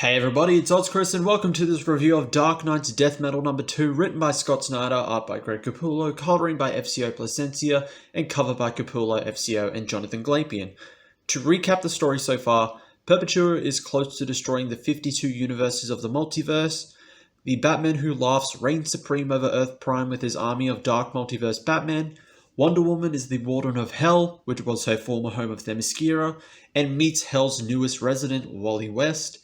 Hey everybody, it's Chris, and welcome to this review of Dark Knight's Death Metal #2, written by Scott Snyder, art by Greg Capullo, coloring by FCO Placencia, and cover by Capullo, FCO, and Jonathan Glapian. To recap the story so far, Perpetua is close to destroying the 52 universes of the multiverse. The Batman Who Laughs reigns supreme over Earth Prime with his army of Dark Multiverse Batman. Wonder Woman is the Warden of Hell, which was her former home of Themyscira, and meets Hell's newest resident, Wally West.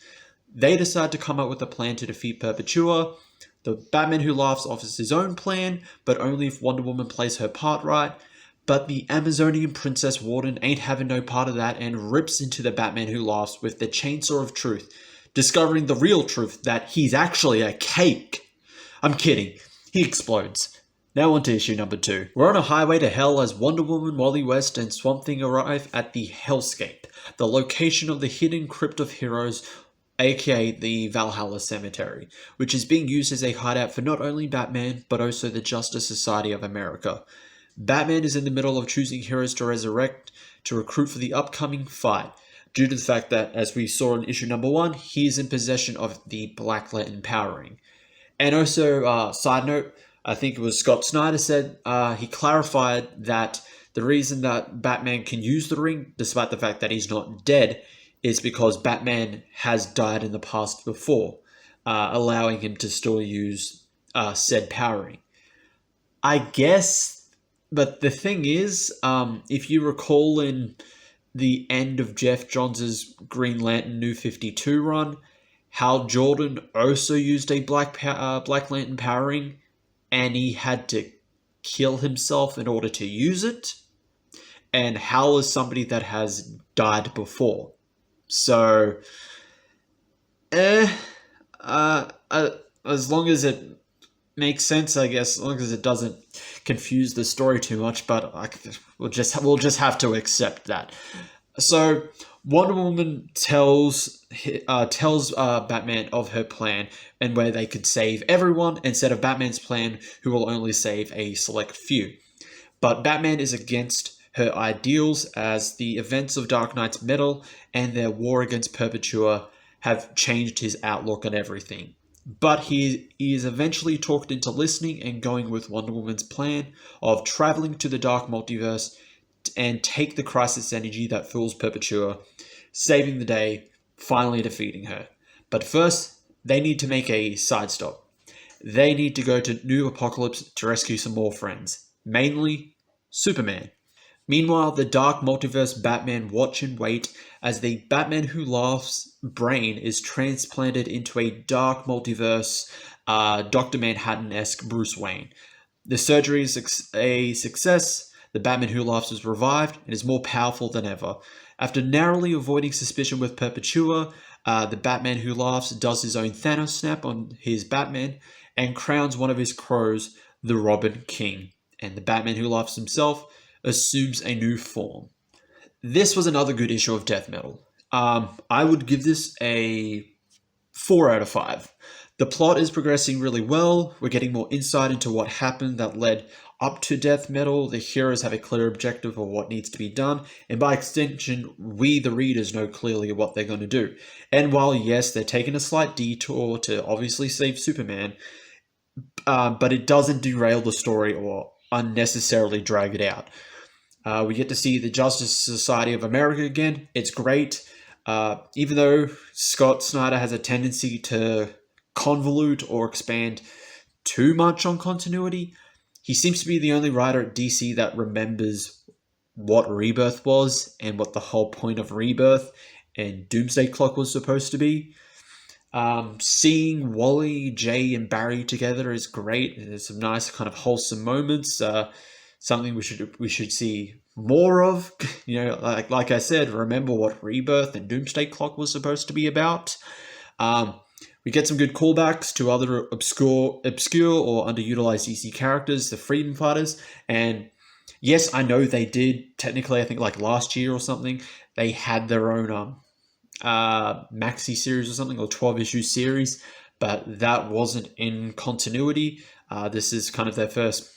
They decide to come up with a plan to defeat Perpetua. The Batman Who Laughs offers his own plan, but only if Wonder Woman plays her part right. But the Amazonian Princess Warden ain't having no part of that and rips into the Batman Who Laughs with the Chainsaw of Truth, discovering the real truth that he's actually a cake. I'm kidding. He explodes. Now on to issue #2. We're on a highway to hell as Wonder Woman, Wally West, and Swamp Thing arrive at the Hellscape, the location of the hidden crypt of heroes, aka the Valhalla Cemetery, which is being used as a hideout for not only Batman, but also the Justice Society of America. Batman is in the middle of choosing heroes to resurrect to recruit for the upcoming fight, due to the fact that, as we saw in issue #1, he is in possession of the Black Lantern powering. And also, side note, I think it was Scott Snyder said, he clarified that the reason that Batman can use the ring, despite the fact that he's not dead, is because Batman has died in the past before, allowing him to still use said powering. I guess, but the thing is, if you recall in the end of Jeff Johns' Green Lantern New 52 run, Hal Jordan also used a Black Lantern powering, and he had to kill himself in order to use it. And Hal is somebody that has died before. So, as long as it makes sense, I guess, as long as it doesn't confuse the story too much, but we'll just have to accept that. So, Wonder Woman tells Batman of her plan and where they could save everyone instead of Batman's plan, who will only save a select few. But Batman is against her ideals, as the events of Dark Knight's Metal and their war against Perpetua have changed his outlook on everything. But he is eventually talked into listening and going with Wonder Woman's plan of traveling to the Dark Multiverse and take the crisis energy that fuels Perpetua, saving the day, finally defeating her. But first, they need to make a side stop. They need to go to New Apocalypse to rescue some more friends, mainly Superman. Meanwhile, the Dark Multiverse Batman watch and wait as the Batman Who Laughs brain is transplanted into a Dark Multiverse Dr. Manhattan-esque Bruce Wayne. The surgery is a success. The Batman Who Laughs is revived and is more powerful than ever. After narrowly avoiding suspicion with Perpetua, the Batman Who Laughs does his own Thanos snap on his Batman and crowns one of his crows the Robin King. And the Batman Who Laughs himself assumes a new form. This was another good issue of Death Metal. I would give this a 4 out of 5. The plot is progressing really well. We're getting more insight into what happened that led up to Death Metal. The heroes have a clear objective of what needs to be done, and by extension, we the readers know clearly what they're going to do. And while yes, they're taking a slight detour to obviously save Superman, but it doesn't derail the story or unnecessarily drag it out. We get to see the Justice Society of America again. It's great. Even though Scott Snyder has a tendency to convolute or expand too much on continuity, he seems to be the only writer at DC that remembers what Rebirth was and what the whole point of Rebirth and Doomsday Clock was supposed to be. Seeing Wally, Jay, and Barry together is great. There's some nice kind of wholesome moments. Something we should see more of. You know, like I said, remember what Rebirth and Doomsday Clock was supposed to be about. We get some good callbacks to other obscure or underutilized DC characters, the Freedom Fighters. And yes, I know they did technically, I think like last year or something, they had their own maxi series or something, or 12-issue series, but that wasn't in continuity. This is kind of their first,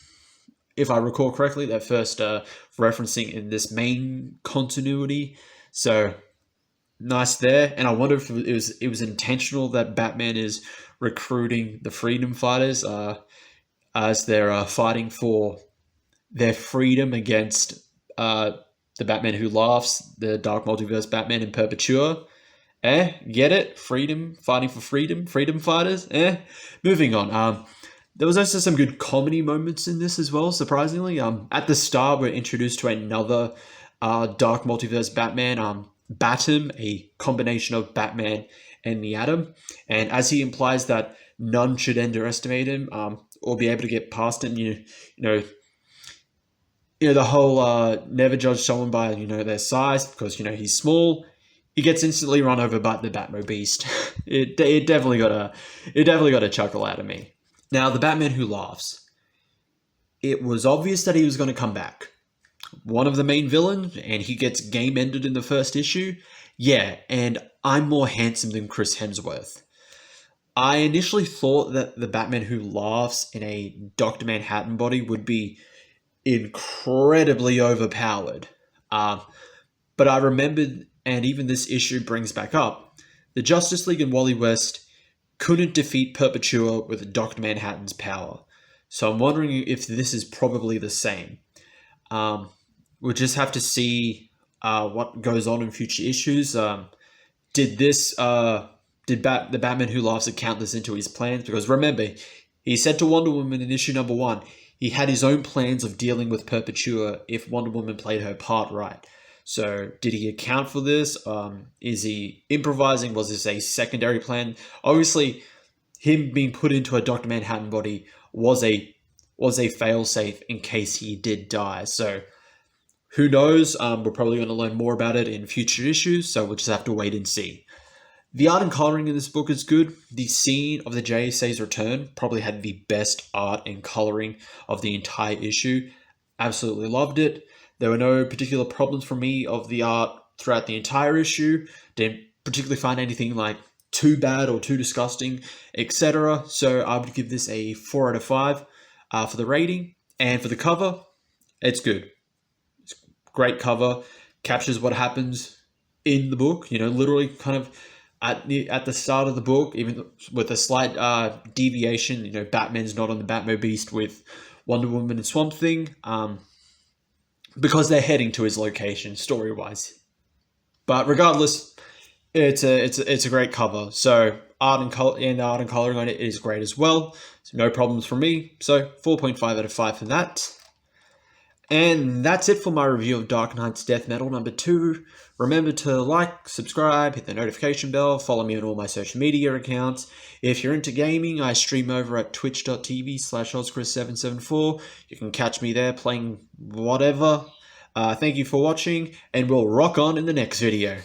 if I recall correctly, their first referencing in this main continuity. So nice there. And I wonder if it was intentional that Batman is recruiting the freedom fighters as they're fighting for their freedom against uh, the Batman Who Laughs, the Dark Multiverse Batman in Perpetua. Get it? Freedom, fighting for freedom, freedom fighters. Moving on. There was also some good comedy moments in this as well. Surprisingly, at the start we're introduced to another Dark Multiverse Batman, Batum, a combination of Batman and the Atom, and as he implies that none should underestimate him, or be able to get past him. Know, the whole never judge someone by their size because he's small. He gets instantly run over by the Batmo Beast. It definitely got a chuckle out of me. Now, the Batman Who Laughs. It was obvious that he was going to come back. One of the main villains, and he gets game ended in the first issue. Yeah, and I'm more handsome than Chris Hemsworth. I initially thought that the Batman Who Laughs in a Dr. Manhattan body would be incredibly overpowered. But I remembered, and even this issue brings back up, the Justice League and Wally West couldn't defeat Perpetua with Dr. Manhattan's power. So I'm wondering if this is probably the same. We'll just have to see what goes on in future issues. Did the Batman Who Laughs account this into his plans? Because remember, he said to Wonder Woman in issue number 1, he had his own plans of dealing with Perpetua if Wonder Woman played her part right. So did he account for this? Is he improvising? Was this a secondary plan? Obviously, him being put into a Dr. Manhattan body was a failsafe in case he did die. So who knows? We're probably going to learn more about it in future issues, so we'll just have to wait and see. The art and coloring in this book is good. The scene of the JSA's return probably had the best art and coloring of the entire issue. Absolutely loved it. There were no particular problems for me of the art throughout the entire issue. Didn't particularly find anything like too bad or too disgusting, etc. So I would give this a 4 out of 5 for the rating. And for the cover, it's good. It's a great cover. Captures what happens in the book. Literally kind of at the start of the book, even with a slight deviation. Batman's not on the Batmo Beast with Wonder Woman and Swamp Thing. Because they're heading to his location story-wise. But regardless, it's a great cover. So art and coloring on it is great as well. So no problems for me. So 4.5 out of 5 for that. And that's it for my review of Dark Knight's Death Metal number 2. Remember to like, subscribe, hit the notification bell, follow me on all my social media accounts. If you're into gaming, I stream over at twitch.tv/OzChris774. You can catch me there playing whatever. Thank you for watching, and we'll rock on in the next video.